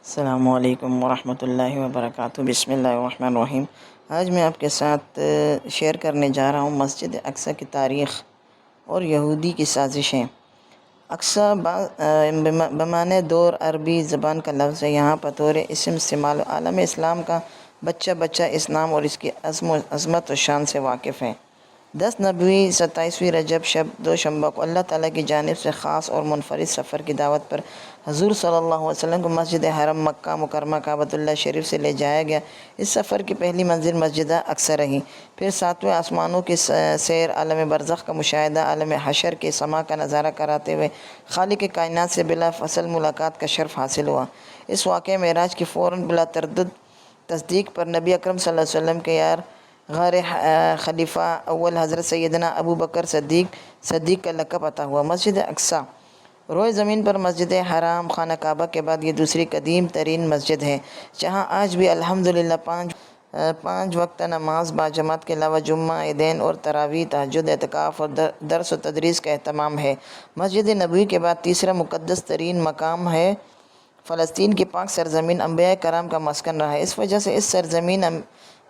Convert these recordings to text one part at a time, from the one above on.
السلام علیکم ورحمۃ اللہ وبرکاتہ۔ بسم اللہ الرحمن الرحیم۔ آج میں آپ کے ساتھ شیئر کرنے جا رہا ہوں مسجد اقصی کی تاریخ اور یہودی کی سازشیں۔ اقصی بمعنی دور عربی زبان کا لفظ ہے۔ یہاں بطور اسم استعمال عالم اسلام کا بچہ بچہ اس نام اور اس کی عظمت و شان سے واقف ہے۔ 10 نبوی 27 رجب شب دوشنبہ کو اللہ تعالیٰ کی جانب سے خاص اور منفرد سفر کی دعوت پر حضور صلی اللہ علیہ وسلم کو مسجد حرم مکہ مکرمہ کعبۃ اللہ شریف سے لے جایا گیا۔ اس سفر کی پہلی منزل مسجد اقصی رہی، پھر 7ویں آسمانوں کی سیر، عالم برزخ کا مشاہدہ، عالم حشر کے سما کا نظارہ کراتے ہوئے خالق کائنات سے بلا فاصل ملاقات کا شرف حاصل ہوا۔ اس واقعہ معراج کی فوراً بلا تردد تصدیق پر نبی اکرم صلی اللہ علیہ وسلم کے غار خلیفہ اول حضرت سیدنا ابو بکر صدیق کا لقب عطا ہوا۔ مسجد اقصی روئے زمین پر مسجد حرام خانہ کعبہ کے بعد یہ دوسری قدیم ترین مسجد ہے، جہاں آج بھی الحمدللہ پانچ وقتہ نماز باجماعت کے علاوہ جمعہ، عیدین اور تراویح، تہجد، اعتکاف اور درس و تدریس کا اہتمام ہے۔ مسجد نبوی کے بعد تیسرا مقدس ترین مقام ہے فلسطین کی پاک سرزمین انبیاء کرام کا مسکن رہا ہے۔ اس وجہ سے اس سرزمین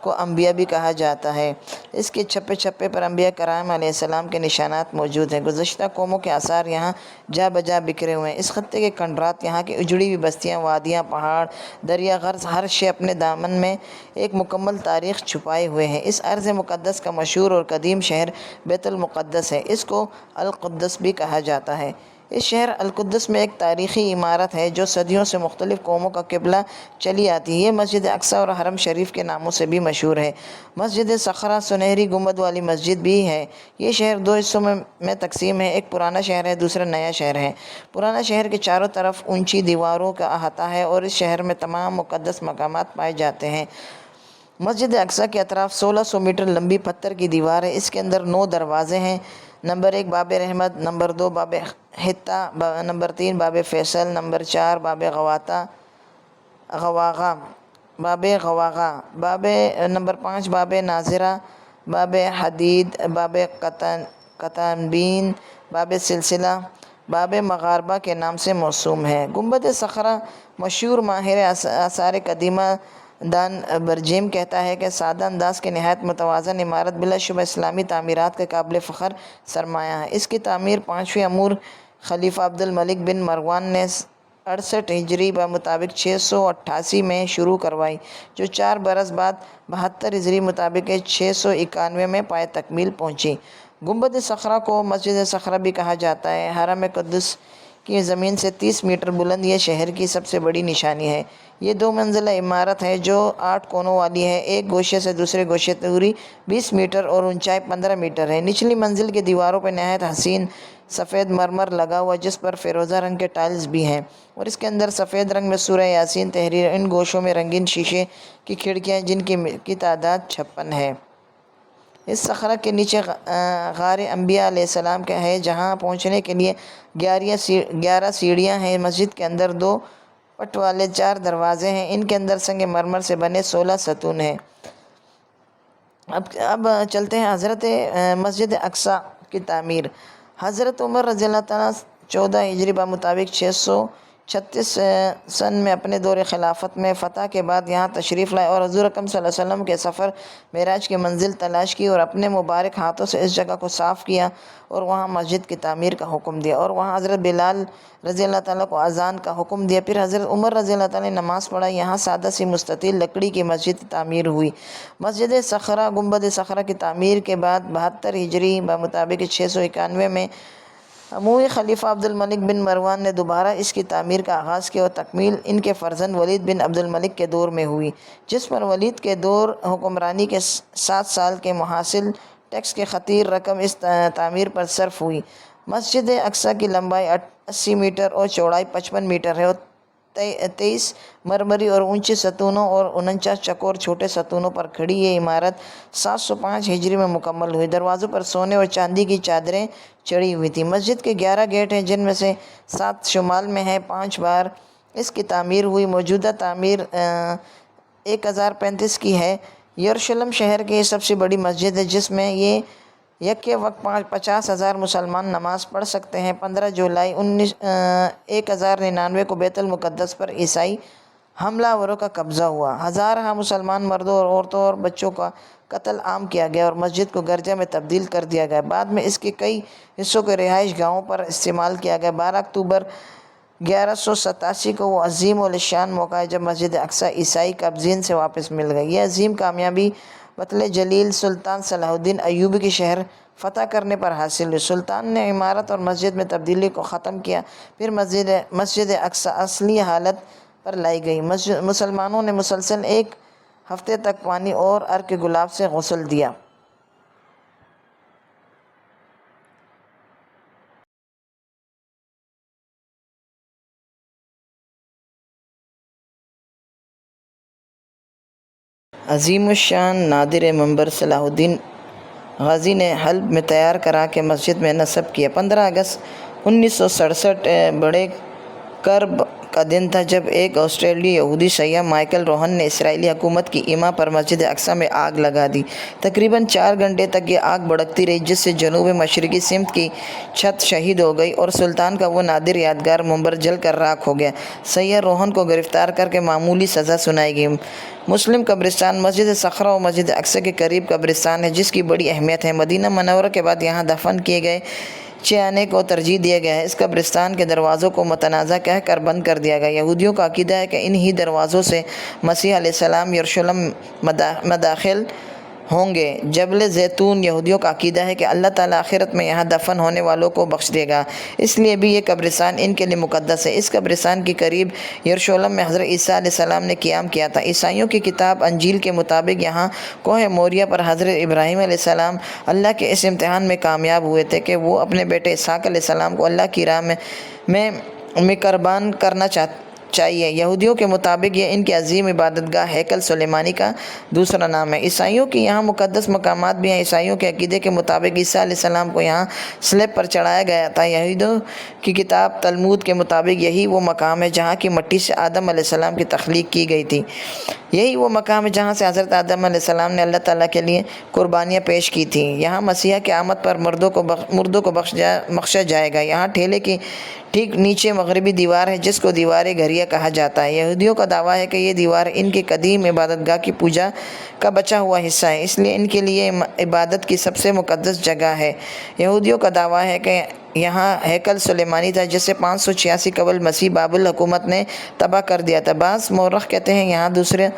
کو انبیاء بھی کہا جاتا ہے۔ اس کے چھپے چھپے پر انبیاء کرام علیہ السلام کے نشانات موجود ہیں۔ گزشتہ قوموں کے آثار یہاں جا بجا بکھرے ہوئے ہیں۔ اس خطے کے کنڈرات، یہاں کی اجڑی ہوئی بستیاں، وادیاں، پہاڑ، دریا، غرض ہر شے اپنے دامن میں ایک مکمل تاریخ چھپائے ہوئے ہیں۔ اس ارض مقدس کا مشہور اور قدیم شہر بیت المقدس ہے۔ اس کو القدس بھی کہا جاتا ہے۔ اس شہر القدس میں ایک تاریخی عمارت ہے جو صدیوں سے مختلف قوموں کا قبلہ چلی آتی ہے۔ یہ مسجد اقصی اور حرم شریف کے ناموں سے بھی مشہور ہے۔ مسجد صخرہ سنہری گنبد والی مسجد بھی ہے۔ یہ شہر 2 حصوں میں تقسیم ہے، ایک پرانا شہر ہے، دوسرا نیا شہر ہے۔ پرانا شہر کے چاروں طرف اونچی دیواروں کا احاطہ ہے اور اس شہر میں تمام مقدس مقامات پائے جاتے ہیں۔ مسجد اقصی کے اطراف 1600 میٹر لمبی پتھر کی دیوار ہے۔ اس کے اندر 9 دروازے ہیں۔ نمبر 1 باب رحمت، نمبر 2 باب حطہ، نمبر 3 باب فیصل، نمبر 4 باب غواغہ، نمبر 5 باب ناظرہ، باب حدید، باب قطنبین، باب سلسلہ، باب مغاربہ کے نام سے موسوم ہے۔ گنبد صخرہ مشہور ماہر آثار قدیمہ دان برجیم کہتا ہے کہ سادہ انداز کی نہایت متوازن عمارت بلا شبہ اسلامی تعمیرات کا قابل فخر سرمایہ ہے۔ اس کی تعمیر 5ویں امور خلیفہ عبد الملک بن مروان نے 68 ہجری مطابق 688 میں شروع کروائی، جو 4 برس بعد 72 ہجری مطابق 691 میں پائے تکمیل پہنچی۔ گنبد صخرہ کو مسجد صخرہ بھی کہا جاتا ہے۔ حرم قدس کی زمین سے 30 میٹر بلند یہ شہر کی سب سے بڑی نشانی ہے۔ یہ 2 منزلہ عمارت ہے جو 8 کونوں والی ہے۔ ایک گوشے سے دوسرے گوشے دوری 20 میٹر اور اونچائی 15 میٹر ہے۔ نچلی منزل کی دیواروں پر نہایت حسین سفید مرمر لگا ہوا جس پر فیروزہ رنگ کے ٹائلز بھی ہیں، اور اس کے اندر سفید رنگ میں سورہ یاسین تحریر۔ ان گوشوں میں رنگین شیشے کی کھڑکیاں جن کی تعداد 56 ہے۔ اس صخرہ کے نیچے غار انبیاء علیہ السلام کا ہے، جہاں پہنچنے کے لیے 11 سیڑھیاں ہیں۔ مسجد کے اندر 2 پٹ والے 4 دروازے ہیں۔ ان کے اندر سنگ مرمر سے بنے 16 ستون ہیں۔ اب چلتے ہیں حضرت مسجد اقصی کی تعمیر۔ حضرت عمر رضی اللہ تعالیٰ 14 ہجری مطابق 636 سن میں اپنے دور خلافت میں فتح کے بعد یہاں تشریف لائے اور حضور اکرم صلی اللہ علیہ وسلم کے سفر معراج کی منزل تلاش کی اور اپنے مبارک ہاتھوں سے اس جگہ کو صاف کیا اور وہاں مسجد کی تعمیر کا حکم دیا، اور وہاں حضرت بلال رضی اللہ تعالیٰ کو اذان کا حکم دیا۔ پھر حضرت عمر رضی اللہ تعالیٰ نے نماز پڑھا۔ یہاں سادہ سی مستطیل لکڑی کی مسجد تعمیر ہوئی۔ مسجد صخرہ گنبد صخرہ کی تعمیر کے بعد 72 ہجری مطابق 691 میں اموی خلیفہ عبد الملک بن مروان نے دوبارہ اس کی تعمیر کا آغاز کیا اور تکمیل ان کے فرزند ولید بن عبد الملک کے دور میں ہوئی، جس پر ولید کے دور حکمرانی کے 7 سال کے محاصل ٹیکس کی خطیر رقم اس تعمیر پر صرف ہوئی۔ مسجد اقصی کی لمبائی 80 میٹر اور چوڑائی 55 میٹر ہے اور 23 مرمری اور اونچے ستونوں اور 49 چکور چھوٹے ستونوں پر کھڑی یہ عمارت 705 ہجری میں مکمل ہوئی۔ دروازوں پر سونے اور چاندی کی چادریں چڑھی ہوئی تھیں۔ مسجد کے 11 گیٹ ہیں، جن میں سے 7 شمال میں ہیں۔ 5 بار اس کی تعمیر ہوئی۔ موجودہ تعمیر 1035 کی ہے۔ یروشلم شہر کی سب سے بڑی مسجد ہے، جس میں یہ یکے وقت 50,000 مسلمان نماز پڑھ سکتے ہیں۔ 15 جولائی 1099 کو بیت المقدس پر عیسائی حملہ آوروں کا قبضہ ہوا، ہزارہ مسلمان مردوں اور عورتوں اور بچوں کا قتل عام کیا گیا اور مسجد کو گرجا میں تبدیل کر دیا گیا۔ بعد میں اس کے کئی حصوں کو رہائش گاہوں پر استعمال کیا گیا۔ 12 اکتوبر 1187 کو وہ عظیم الشان موقع ہے جب مسجد اقصیٰ عیسائی قابضین سے واپس مل گئی۔ یہ عظیم کامیابی بطل جلیل سلطان صلاح الدین ایوبی کے شہر فتح کرنے پر حاصل ہوئی۔ سلطان نے عمارت اور مسجد میں تبدیلی کو ختم کیا، پھر مسجد اقصیٰ اصلی حالت پر لائی گئی۔ مسلمانوں نے مسلسل 1 ہفتے تک پانی اور عرق گلاب سے غسل دیا۔ عظیم الشان نادر منبر صلاح الدین غازی نے حلب میں تیار کرا کے مسجد میں نصب کیا۔ 15 اگست 1967 بڑے کرب کا دن تھا جب ایک آسٹریلوی یہودی سیاح مائیکل روہن نے اسرائیلی حکومت کی ایما پر مسجد اقصیٰ میں آگ لگا دی۔ تقریباً 4 گھنٹے تک یہ آگ بھڑکتی رہی، جس سے جنوب مشرقی سمت کی چھت شہید ہو گئی اور سلطان کا وہ نادر یادگار منبر جل کر راکھ ہو گیا۔ سیاح روہن کو گرفتار کر کے معمولی سزا سنائی گئی۔ مسلم قبرستان مسجد صخرہ و مسجد اقصیٰ کے قریب قبرستان ہے، جس کی بڑی اہمیت ہے۔ مدینہ منورہ کے بعد یہاں دفن کیے گئے چیانے کو ترجیح دیا گیا ہے۔ اس قبرستان کے دروازوں کو متنازع کہہ کر بند کر دیا گیا۔ یہودیوں کا عقیدہ ہے کہ انہی دروازوں سے مسیح علیہ السلام یروشلم مداخل ہوں گے۔ جبل زیتون یہودیوں کا عقیدہ ہے کہ اللہ تعالیٰ آخرت میں یہاں دفن ہونے والوں کو بخش دے گا، اس لیے بھی یہ قبرستان ان کے لیے مقدس ہے۔ اس قبرستان کے قریب یروشلم میں حضرت عیسیٰ علیہ السلام نے قیام کیا تھا۔ عیسائیوں کی کتاب انجیل کے مطابق یہاں کوہ موریہ پر حضرت ابراہیم علیہ السلام اللہ کے اس امتحان میں کامیاب ہوئے تھے کہ وہ اپنے بیٹے اسحاق علیہ السلام کو اللہ کی راہ میں قربان کرنا چاہیے۔ یہودیوں کے مطابق یہ ان کی عظیم عبادت گاہ ہیکل سلیمانی کا دوسرا نام ہے۔ عیسائیوں کی یہاں مقدس مقامات بھی ہیں۔ عیسائیوں کے عقیدے کے مطابق عیسیٰ علیہ السلام کو یہاں سلیب پر چڑھایا گیا تھا۔ یہودیوں کی کتاب تلمود کے مطابق یہی وہ مقام ہے جہاں کی مٹی سے آدم علیہ السلام کی تخلیق کی گئی تھی۔ یہی وہ مقام ہے جہاں سے حضرت آدم علیہ السلام نے اللہ تعالیٰ کے لیے قربانیاں پیش کی تھیں۔ یہاں مسیح کی آمد پر مردوں کو بخشا جائے گا۔ یہاں ٹھیلے کی ٹھیک نیچے مغربی دیوار ہے جس کو دیوار گھریہ کہا جاتا ہے۔ یہودیوں کا دعویٰ ہے کہ یہ دیوار ان کی قدیم عبادت گاہ کی پوجا کا بچا ہوا حصہ ہے، اس لیے ان کے لیے عبادت کی سب سے مقدس جگہ ہے۔ یہودیوں کا دعویٰ ہے کہ یہاں ہیکل سلیمانی تھا جسے 586 قبل مسیح بابل حکومت نے تباہ کر دیا تھا۔ بعض مورخ کہتے ہیں یہاں دوسرے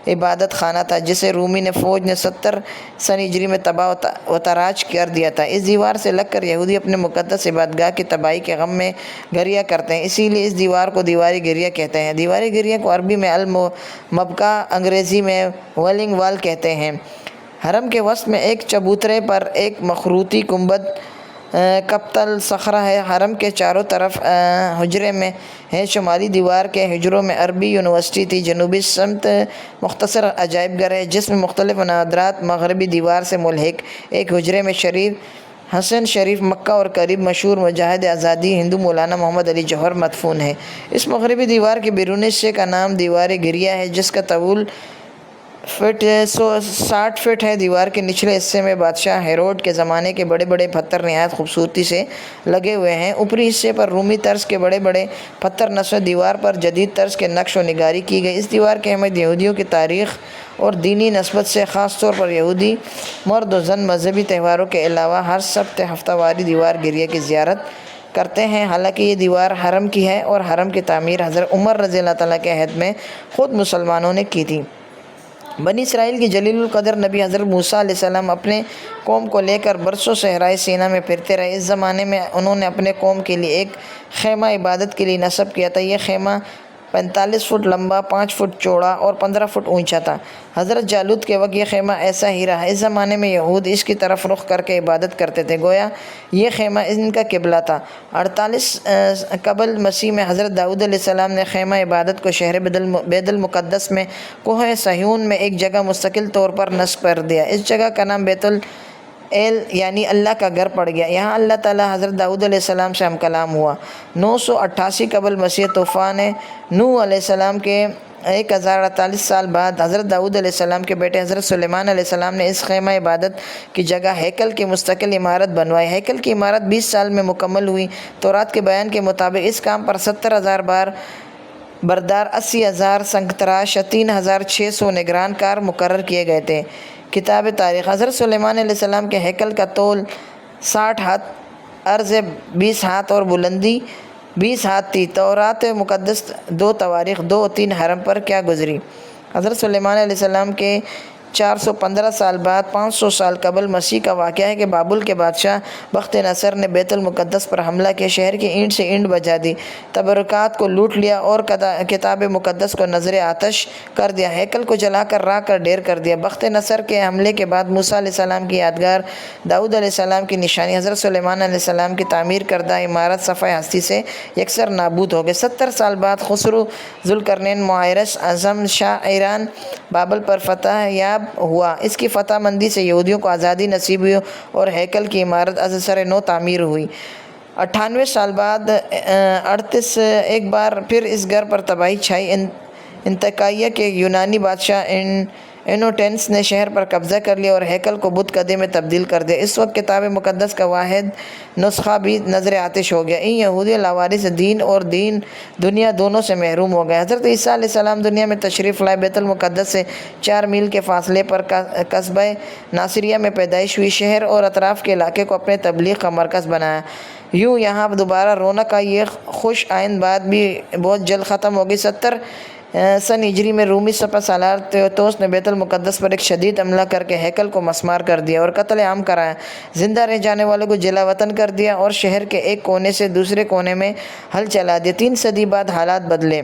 عبادت خانہ تھا جسے رومی فوج نے 70 سن ہجری میں تباہ و تاراج کر دیا تھا۔ اس دیوار سے لگ کر یہودی اپنے مقدس عبادت گاہ کی تباہی کے غم میں گریہ کرتے ہیں، اسی لیے اس دیوار کو دیوار گریہ کہتے ہیں۔ دیوار گریہ کو عربی میں المبکا، انگریزی میں ویلنگ وال کہتے ہیں۔ حرم کے وسط میں ایک چبوترے پر ایک مخروطی گنبد کپتل صخرہ ہے۔ حرم کے چاروں طرف حجرے میں ہے۔ شمالی دیوار کے حجروں میں عربی یونیورسٹی تھی۔ جنوبی سمت مختصر عجائب گھر ہے جس میں مختلف مناظرات۔ مغربی دیوار سے ملحق ایک حجرے میں حسن شریف مکہ اور قریب مشہور مجاہد آزادی ہندو مولانا محمد علی جوہر مدفون ہے۔ اس مغربی دیوار کے بیرونی حصے کا نام دیوار گریہ ہے جس کا طول 60 فٹ ہے۔ دیوار کے نچلے حصے میں بادشاہ ہیروڈ کے زمانے کے بڑے بڑے پتھر نہایت خوبصورتی سے لگے ہوئے ہیں۔ اوپری حصے پر رومی طرز کے بڑے بڑے پتھر نصب۔ دیوار پر جدید طرز کے نقش و نگاری کی گئی۔ اس دیوار کی اہمیت یہودیوں کی تاریخ اور دینی نسبت سے، خاص طور پر یہودی مرد و زن مذہبی تہواروں کے علاوہ ہر سبت ہفتہ واری دیوار گریہ کی زیارت کرتے ہیں۔ حالانکہ یہ دیوار حرم کی ہے اور حرم کی تعمیر حضرت عمر رضی اللہ تعالیٰ کے عہد میں خود مسلمانوں نے کی تھی۔ بنی اسرائیل کی جلیل القدر نبی حضرت موسیٰ علیہ السلام اپنے قوم کو لے کر برسوں صحرائے سینا میں پھرتے رہے۔ اس زمانے میں انہوں نے اپنے قوم کے لیے ایک خیمہ عبادت کے لیے نصب کیا تھا۔ یہ خیمہ 45 فٹ لمبا، 5 فٹ چوڑا اور 15 فٹ اونچا تھا۔ حضرت جالوت کے وقت یہ خیمہ ایسا ہی رہا۔ اس زمانے میں یہود اس کی طرف رخ کر کے عبادت کرتے تھے، گویا یہ خیمہ ان کا قبلہ تھا۔ 48 قبل مسیح میں حضرت داؤد علیہ السلام نے خیمہ عبادت کو شہر بیت المقدس میں کوہ صہیون میں ایک جگہ مستقل طور پر نصب کر دیا۔ اس جگہ کا نام بیت یعنی اللہ کا گھر پڑ گیا۔ یہاں اللہ تعالیٰ حضرت داؤد علیہ السلام سے ہم کلام ہوا۔ 988 قبل مسیح طوفان نوح علیہ السلام کے 1048 سال بعد حضرت داؤد علیہ السلام کے بیٹے حضرت سلیمان علیہ السلام نے اس خیمہ عبادت کی جگہ ہیکل کی مستقل عمارت بنوائی۔ ہیکل کی عمارت 20 سال میں مکمل ہوئی۔ تورات کے بیان کے مطابق اس کام پر 70,000 بار بردار 80,000 سنگتراش 3,600 نگران کار مقرر کیے گئے تھے۔ کتاب تاریخ: حضرت سلیمان علیہ السلام کے ہیکل کا طول 60 ہاتھ، عرض 20 ہاتھ اور بلندی 20 ہاتھ تھی۔ تورات مقدس 2 تواریخ 2 اور 3 حرم پر کیا گزری؟ حضرت سلیمان علیہ السلام کے 415 سال بعد 500 سال قبل مسیح کا واقعہ ہے کہ بابل کے بادشاہ بخت نصر نے بیت المقدس پر حملہ کیا، شہر کی اینٹ سے اینٹ بجا دی، تبرکات کو لوٹ لیا اور کتاب مقدس کو نظر آتش کر دیا، ہیکل کو جلا کر راکھ کر ڈھیر کر دیا۔ بخت نصر کے حملے کے بعد موسیٰ علیہ السلام کی یادگار، داؤد علیہ السلام کی نشانی، حضرت سلیمان علیہ السلام کی تعمیر کردہ عمارت صفحہ ہستی سے یکسر نابود ہو گئے۔ 70 سال بعد خسرو ذوالقرنین معاصر اعظم شاہ ایران بابل پر فتح یاب ہوا۔ اس کی فتح مندی سے یہودیوں کو آزادی نصیب ہوئی اور ہیکل کی عمارت از سر نو تعمیر ہوئی۔ 98 سال بعد 38 ایک بار پھر اس گھر پر تباہی چھائی۔ انطاکیہ کے یونانی بادشاہ انوٹینس نے شہر پر قبضہ کر لیا اور ہیکل کو بت کدے میں تبدیل کر دیا۔ اس وقت کتاب مقدس کا واحد نسخہ بھی نظر آتش ہو گیا۔ ان یہودی لاوارث دین اور دنیا دونوں سے محروم ہو گئے۔ حضرت عیسیٰ علیہ السلام دنیا میں تشریف لائے، بیت المقدس سے 4 میل کے فاصلے پر قصبہ ناصریہ میں پیدائش ہوئی، شہر اور اطراف کے علاقے کو اپنے تبلیغ کا مرکز بنایا۔ یوں یہاں دوبارہ رونق آئی۔ یہ خوش آئند بات بھی بہت جلد ختم ہو گئی۔ 70 سن ہجری میں رومی سپہ سالار تیوتوس نے بیت المقدس پر ایک شدید حملہ کر کے ہیکل کو مسمار کر دیا اور قتل عام کرایا، زندہ رہ جانے والوں کو جلا وطن کر دیا اور شہر کے ایک کونے سے دوسرے کونے میں ہل چلا دیا۔ 3 صدی بعد حالات بدلے۔